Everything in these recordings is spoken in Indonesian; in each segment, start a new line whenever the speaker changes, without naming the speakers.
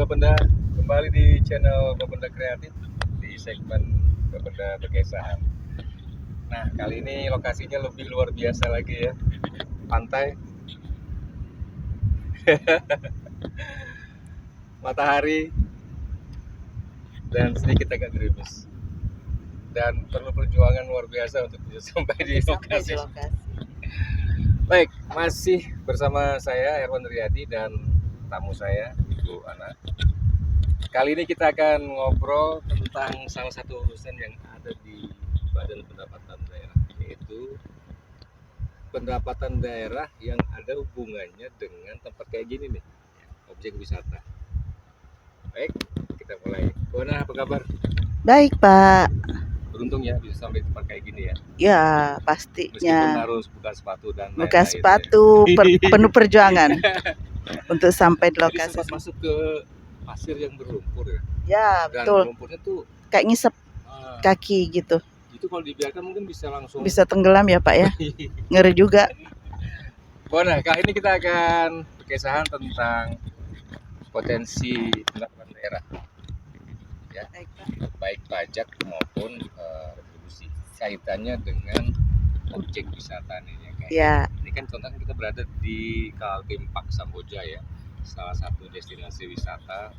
Bapenda, kembali di channel Bapenda Kreatif di segmen Bapenda Berkesahan. Nah, kali ini lokasinya lebih luar biasa lagi ya, pantai, matahari, dan sedikit agak gerimis. Dan perlu perjuangan luar biasa untuk bisa sampai di lokasi. Baik, masih bersama saya Erwan Riyadi dan tamu saya Ibu Ana. Kali ini kita akan ngobrol tentang salah satu urusan yang ada di Badan Pendapatan Daerah, yaitu pendapatan daerah yang ada hubungannya dengan tempat kayak gini nih, objek wisata. Baik, kita mulai. Bu Ana, apa kabar?
Baik, Pak.
Beruntung ya bisa sampai tempat kayak gini ya.
Ya,
Meskipun
pastinya.
harus buka sepatu dan
Buka
lain-lain
sepatu, penuh perjuangan untuk sampai di
Tadi
lokasi.
sempat masuk ke pasir yang berlumpur ya.
Ya,
Dan
betul.
lumpurnya tuh
Kayak ngisep kaki gitu.
itu kalau dibiarkan mungkin bisa langsung
Bisa tenggelam ya, Pak ya. Ngeri juga.
Nah, kali ini kita akan berkisah tentang potensi pendapatan daerah, ya, baik pajak maupun retribusi. Kaitannya dengan objek wisata nih ya, kayak.
Ya.
Ini kan contohnya kita berada di Kaltim Park Samboja ya, salah satu destinasi wisata.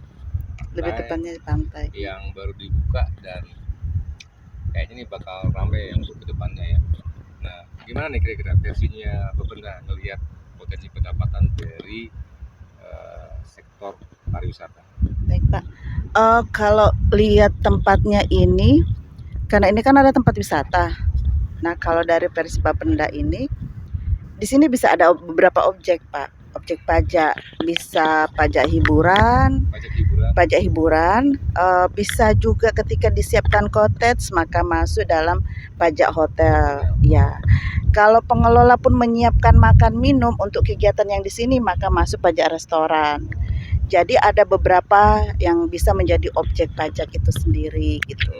Lebih tepatnya di pantai.
Yang baru dibuka dan kayaknya ini bakal ramai untuk kedepannya ya. Nah, gimana nih kira-kira versinya Bapenda ngelihat potensi pendapatan dari sektor pariwisata?
Baik, Pak. Kalau lihat tempatnya ini, karena ini kan ada tempat wisata. Nah, kalau dari versi Bapenda ini, di sini bisa ada beberapa objek, Pak. Objek pajak, bisa pajak hiburan, bisa juga ketika disiapkan cottage maka masuk dalam pajak hotel. Ya, kalau pengelola pun menyiapkan makan minum untuk kegiatan yang di sini maka masuk pajak restoran. Jadi ada beberapa yang bisa menjadi objek pajak itu sendiri gitu.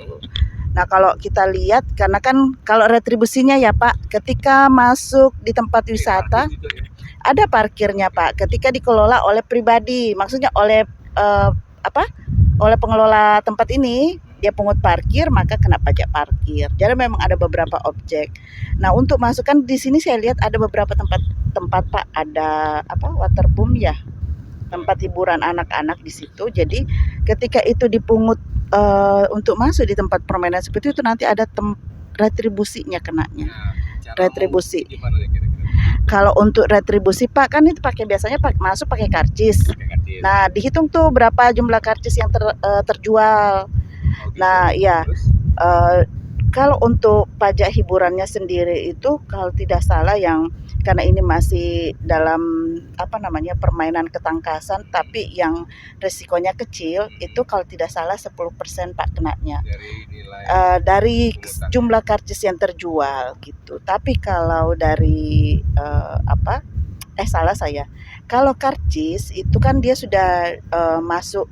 Nah, kalau kita lihat, karena kan kalau retribusinya ya Pak, ketika masuk di tempat wisata ada parkirnya Pak, ketika dikelola oleh pribadi, maksudnya oleh oleh pengelola tempat ini, dia pungut parkir maka kena pajak parkir. Jadi memang ada beberapa objek. Nah, untuk masukkan di sini saya lihat ada beberapa tempat Pak, ada waterboom ya, tempat hiburan anak-anak di situ. Jadi ketika itu dipungut untuk masuk di tempat permainan seperti itu nanti ada retribusinya kenanya. Retribusi. Kalau untuk retribusi Pak, kan itu biasanya masuk pakai karcis. Nah, dihitung tuh berapa jumlah karcis yang terjual. Nah, ya. Kalau untuk pajak hiburannya sendiri itu kalau tidak salah yang karena ini masih dalam permainan ketangkasan tapi yang resikonya kecil itu kalau tidak salah 10% Pak kenanya. Dari jumlah karcis yang terjual gitu. Tapi kalau dari salah saya. Kalau karcis itu kan dia sudah masuk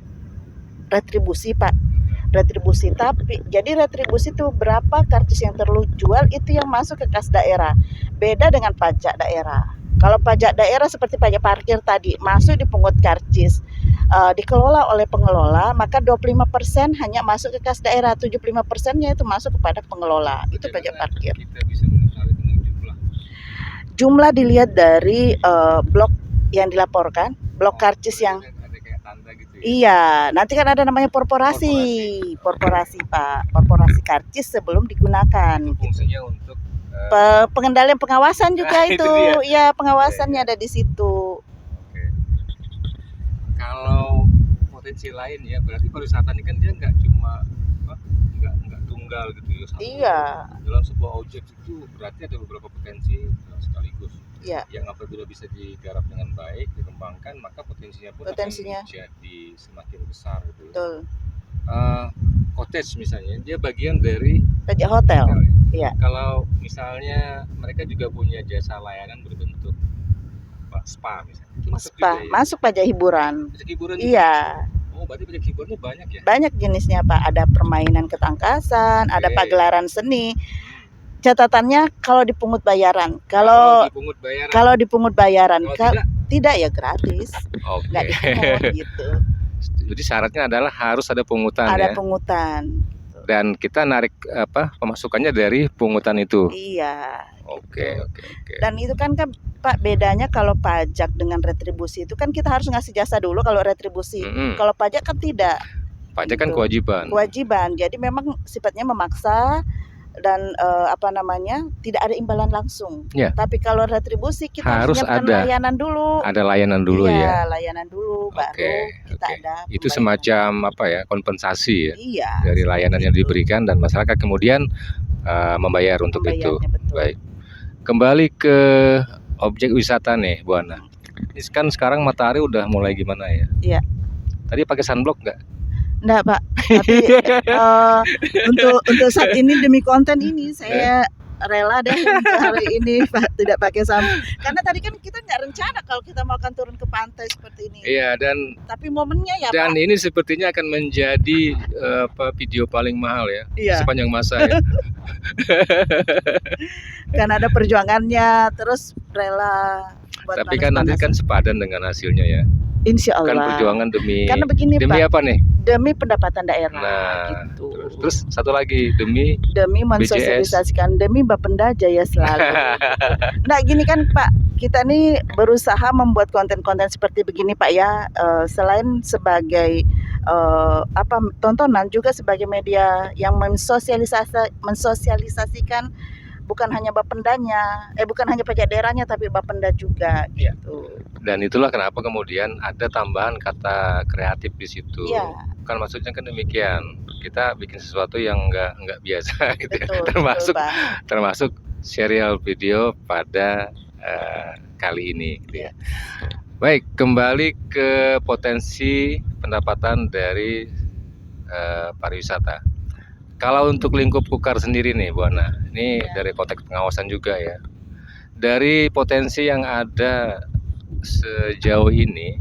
retribusi Pak. Retribusi, tapi jadi retribusi itu berapa karcis yang terjual itu yang masuk ke kas daerah. Beda dengan pajak daerah. Kalau pajak daerah seperti pajak parkir tadi masuk dipungut karcis, dikelola oleh pengelola, maka 25% hanya masuk ke kas daerah, 75%-nya itu masuk kepada pengelola. Itu pajak parkir.
Kita bisa mengetahui dengan
jumlah dilihat dari blok yang dilaporkan, blok karcis yang iya, nanti kan ada namanya korporasi Pak, korporasi karcis sebelum digunakan.
Fungsinya untuk
pengendalian pengawasan juga itu, ya pengawasannya ada di situ.
Oke. Kalau potensi lain ya, berarti pariwisata ini kan dia nggak cuma nggak tunggal gitu ya.
Iya.
Dalam sebuah objek itu berarti ada beberapa potensi sekaligus.
Ya.
Yang apabila bisa digarap dengan baik, dikembangkan, maka potensinya pun akan jadi semakin besar gitu.
Betul.
Cottage misalnya, dia bagian dari
pajak hotel. Iya.
Kalau misalnya mereka juga punya jasa layanan berbentuk spa misalnya.
Masuk pajak hiburan.
Pajak hiburan.
Iya.
Oh, berarti pajak hiburannya banyak ya?
Banyak jenisnya Pak, ada permainan ketangkasan, ada pagelaran seni. Catatannya kalau dipungut bayaran. Kalau dipungut bayaran, tidak ya gratis.
Oke.
Nggak dipungut gitu.
Jadi syaratnya adalah harus ada pungutan
ada
ya.
pungutan.
Dan kita narik pemasukannya dari pungutan itu.
Iya.
Oke.
Dan itu kan Pak, bedanya kalau pajak dengan retribusi itu kan kita harus ngasih jasa dulu kalau retribusi. Kalau pajak kan tidak.
Pajak kan
Gitu. Kewajiban. Jadi memang sifatnya memaksa dan tidak ada imbalan langsung.
Ya.
Tapi kalau retribusi kita
harus ada
layanan dulu.
Ada layanan dulu
Iya,
ya.
layanan dulu baru kita ada.
Itu semacam kompensasi ya.
Iya.
Dari layanan yang diberikan dan masyarakat kemudian membayar untuk itu.
Betul.
Baik. Kembali ke objek wisata nih, Bu Ana. Ini kan sekarang matahari udah mulai gimana ya?
Iya.
Tadi pakai sunblock nggak?
Enggak, Pak. Tapi untuk saat ini demi konten ini saya rela deh untuk hari ini Pak tidak pakai karena tadi kan kita nggak rencana kalau kita mau akan turun ke pantai seperti ini.
Iya,
tapi momennya ya
dan
Pak.
ini sepertinya akan menjadi video paling mahal ya. Iya. Sepanjang masa ya.
Kan ada perjuangannya, terus rela buat
tapi kan nanti kan sepadan dengan hasilnya ya.
Insya Allah.
Kan perjuangan demi
Pak,
apa nih?
Demi pendapatan daerah.
Nah,
gitu.
Terus satu lagi demi
mensosialisasikan demi Bapenda Jaya selalu. Nah gini kan Pak, kita nih berusaha membuat konten-konten seperti begini Pak ya. Selain sebagai tontonan juga sebagai media yang mensosialisasikan bukan hanya Bapendanya, bukan hanya pajak daerahnya tapi Bapenda juga gitu.
Dan itulah kenapa kemudian ada tambahan kata kreatif di situ.
Iya.
Kan maksudnya kan demikian. Kita bikin sesuatu yang nggak biasa gitu.
Betul,
termasuk serial video pada kali ini gitu ya. Baik, kembali ke potensi pendapatan dari pariwisata. Kalau untuk lingkup Kukar sendiri nih Bu Ana, ini dari konteks pengawasan juga ya. Dari potensi yang ada sejauh ini,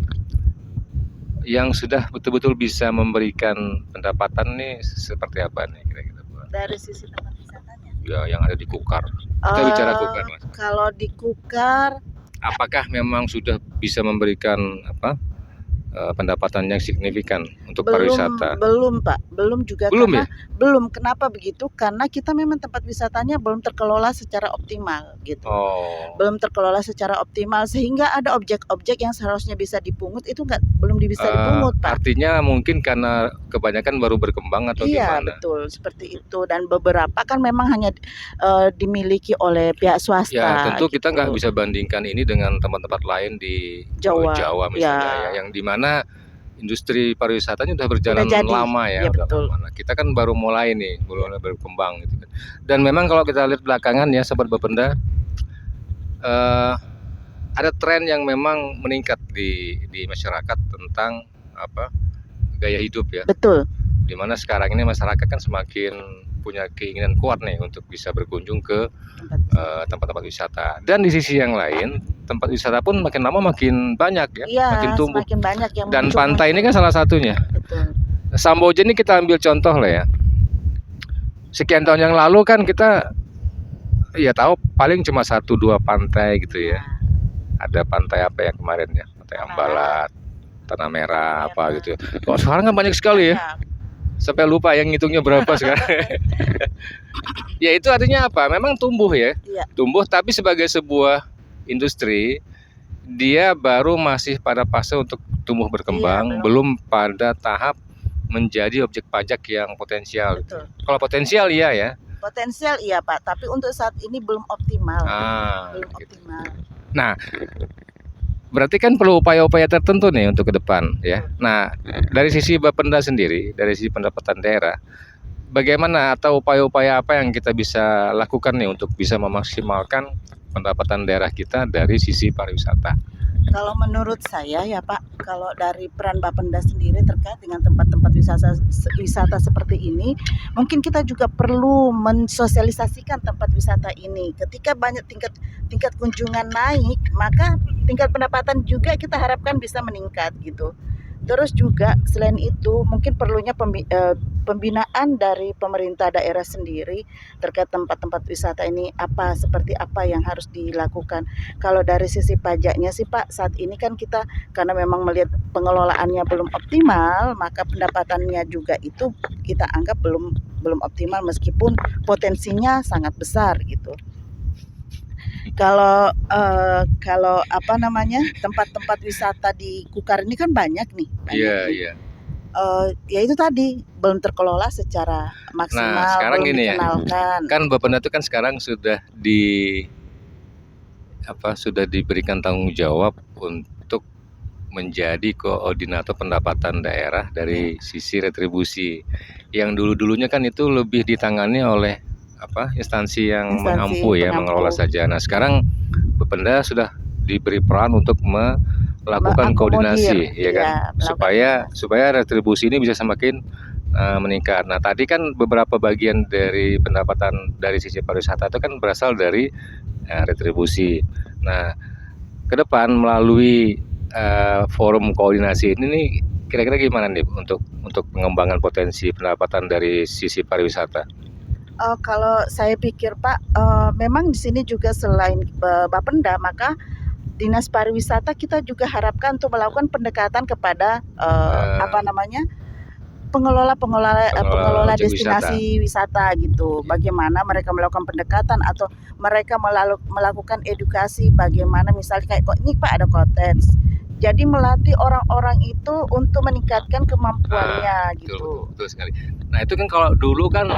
yang sudah betul-betul bisa memberikan pendapatan nih seperti apa nih kira-kira Bu Ana?
Dari sisi tempat wisatanya?
Ya, yang ada di Kukar. Kita bicara Kukar Mas.
Kalau di Kukar,
apakah memang sudah bisa memberikan pendapatan yang signifikan untuk pariwisata?
Belum Pak, belum juga. Belum. Kenapa begitu? Karena kita memang tempat wisatanya belum terkelola secara optimal gitu. Belum terkelola secara optimal sehingga ada objek-objek yang seharusnya bisa dipungut itu belum bisa dipungut Pak.
Artinya mungkin karena kebanyakan baru berkembang atau gimana?
Iya betul, seperti itu. Dan beberapa kan memang hanya dimiliki oleh pihak swasta.
Ya tentu kita nggak bisa bandingkan ini dengan tempat-tempat lain di Jawa misalnya ya, yang dimana industri pariwisatanya sudah berjalan lama ya,
betul.
Kita kan baru mulai nih, baru berkembang gitu kan. Dan memang kalau kita lihat belakangan ya Sobat Bapenda, ada tren yang memang meningkat di masyarakat tentang gaya hidup ya.
Betul.
Dimana sekarang ini masyarakat kan semakin punya keinginan kuat nih untuk bisa berkunjung ke tempat-tempat wisata. Dan di sisi yang lain, tempat wisata pun makin lama makin banyak ya, makin tumbuh.
Semakin banyak yang
dan pantai ini kan salah satunya.
Betul.
Samboja ini kita ambil contoh lah ya. Sekian tahun yang lalu kan kita ya tahu paling cuma 1-2 pantai gitu ya. Ada pantai apa yang kemarin ya? Pantai Ambalat, Tanah Merah apa gitu ya. Kok sekarang kan banyak sekali ya. Sampai lupa yang ngitungnya berapa sekarang. Ya itu artinya apa? Memang tumbuh ya. Tumbuh tapi sebagai sebuah industri dia baru masih pada fase untuk tumbuh berkembang, belum pada tahap menjadi objek pajak yang potensial.
Betul.
Kalau potensial iya ya.
Potensial iya Pak, tapi untuk saat ini belum optimal. Optimal.
Nah, berarti kan perlu upaya-upaya tertentu nih untuk ke depan ya. Nah, dari sisi Bapenda sendiri, dari sisi pendapatan daerah, bagaimana atau upaya-upaya apa yang kita bisa lakukan nih untuk bisa memaksimalkan pendapatan daerah kita dari sisi pariwisata?
Kalau menurut saya ya Pak, kalau dari peran Bapenda sendiri terkait dengan tempat-tempat wisata seperti ini, mungkin kita juga perlu mensosialisasikan tempat wisata ini. Ketika banyak tingkat kunjungan naik, maka tingkat pendapatan juga kita harapkan bisa meningkat gitu. Terus juga selain itu mungkin perlunya pembinaan dari pemerintah daerah sendiri terkait tempat-tempat wisata ini seperti apa yang harus dilakukan. Kalau dari sisi pajaknya sih Pak, saat ini kan kita karena memang melihat pengelolaannya belum optimal, maka pendapatannya juga itu kita anggap belum optimal meskipun potensinya sangat besar gitu. Kalau tempat-tempat wisata di Kukar ini kan banyak nih.
Iya.
Ya itu tadi belum terkelola secara maksimal,
sekarang
belum
gini ya,
dikenalkan.
kan Bapenda itu kan sekarang sudah diberikan tanggung jawab untuk menjadi koordinator pendapatan daerah dari sisi retribusi. Yang dulu-dulunya kan itu lebih ditangani oleh instansi yang mengampu ya, mengelola saja. Nah, sekarang Bapenda sudah diberi peran untuk melakukan koordinasi ya kan, supaya retribusi ini bisa semakin meningkat. Nah, tadi kan beberapa bagian dari pendapatan dari sisi pariwisata itu kan berasal dari retribusi. Nah, ke depan melalui forum koordinasi ini nih, kira-kira gimana nih untuk pengembangan potensi pendapatan dari sisi pariwisata?
Kalau saya pikir Pak, memang di sini juga selain Bapenda, maka Dinas Pariwisata kita juga harapkan untuk melakukan pendekatan kepada pengelola destinasi wisata gitu. Bagaimana mereka melakukan pendekatan atau mereka melakukan edukasi bagaimana misalnya kayak ini Pak ada cottage. Jadi melatih orang-orang itu untuk meningkatkan kemampuannya gitu.
Betul sekali. Nah, itu kan kalau dulu kan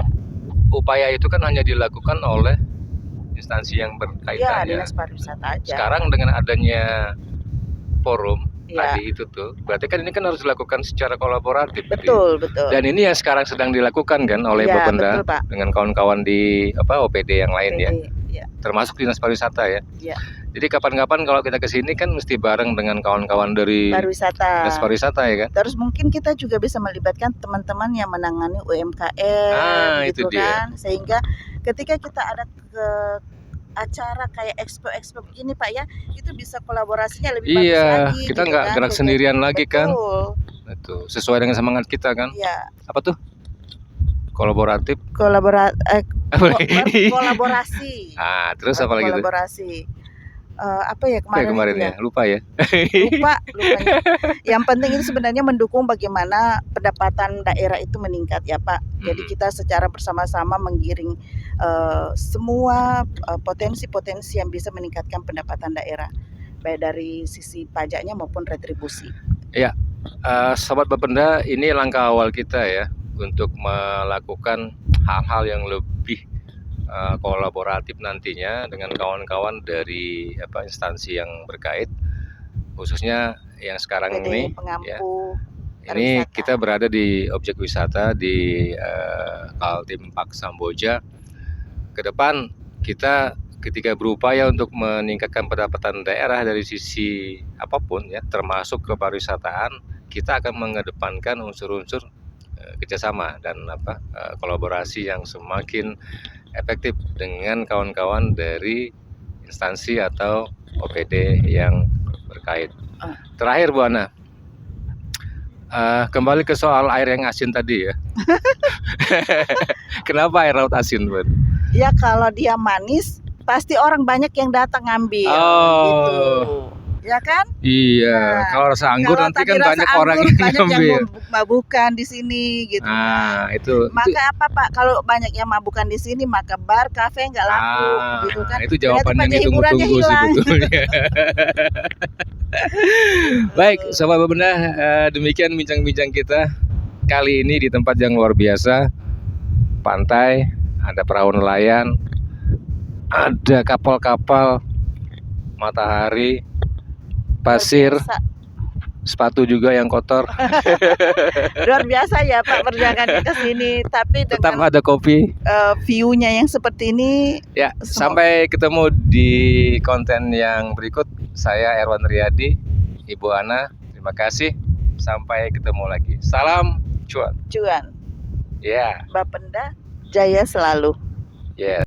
upaya itu kan hanya dilakukan oleh instansi yang berkaitan
Dinas pariwisata aja.
Sekarang dengan adanya forum tadi itu tuh, berarti kan ini kan harus dilakukan secara kolaboratif.
Betul.
Dan ini yang sekarang sedang dilakukan kan oleh Bapenda dengan kawan-kawan di OPD yang lain ya. Termasuk Dinas Pariwisata ya. Jadi kapan-kapan kalau kita ke sini kan mesti bareng dengan kawan-kawan dari Dinas Pariwisata ya kan.
Terus mungkin kita juga bisa melibatkan teman-teman yang menangani UMKM gitu kan. Sehingga ketika kita ada ke acara kayak expo begini Pak ya, itu bisa kolaborasinya lebih bagus lagi.
Kita nggak gerak sendirian lagi kan.
Betul.
Sesuai dengan semangat kita kan. Apa tuh? Kolaborasi. Terus apa lagi tuh?
Kolaborasi. Kemarin
ya? Lupa ya.
Lupa. Yang penting itu sebenarnya mendukung bagaimana pendapatan daerah itu meningkat ya Pak. Jadi kita secara bersama-sama menggiring semua potensi-potensi yang bisa meningkatkan pendapatan daerah, baik dari sisi pajaknya maupun retribusi.
Ya, Sobat Bapenda, ini langkah awal kita ya untuk melakukan hal-hal yang lebih kolaboratif nantinya dengan kawan-kawan dari instansi yang berkait, khususnya yang sekarang ini pengampu ini kita berada di objek wisata di Kaltim Park Samboja. Ke depan kita ketika berupaya untuk meningkatkan pendapatan daerah dari sisi apapun ya, termasuk kepariwisataan, kita akan mengedepankan unsur-unsur kerjasama dan kolaborasi yang semakin efektif dengan kawan-kawan dari instansi atau OPD yang berkait. Terakhir Bu Ana, kembali ke soal air yang asin tadi ya. Kenapa air laut asin Bu?
Ya kalau dia manis pasti orang banyak yang datang ngambil gitu. Ya kan?
Iya. Kalau rasa anggur nanti kan banyak orang yang ngambil.
Mabukan di sini gitu.
Itu.
Maka apa Pak? Kalau banyak yang mabukan di sini, maka bar, kafe nggak laku gitu kan?
Itu jawaban yang ditunggu-tunggu sebetulnya. Baik, Sobat Bapenda, demikian bincang-bincang kita kali ini di tempat yang luar biasa. Pantai, ada perahu nelayan, ada kapal-kapal, matahari, pasir, sepatu juga yang kotor.
Luar biasa ya Pak perjalanannya ke sini, tapi
tetap ada kopi.
View-nya yang seperti ini.
Ya, sampai ketemu di konten yang berikut. Saya Erwan Riyadi, Ibu Ana, terima kasih. Sampai ketemu lagi. Salam cuan.
Ya. Bapenda jaya selalu.
Ya.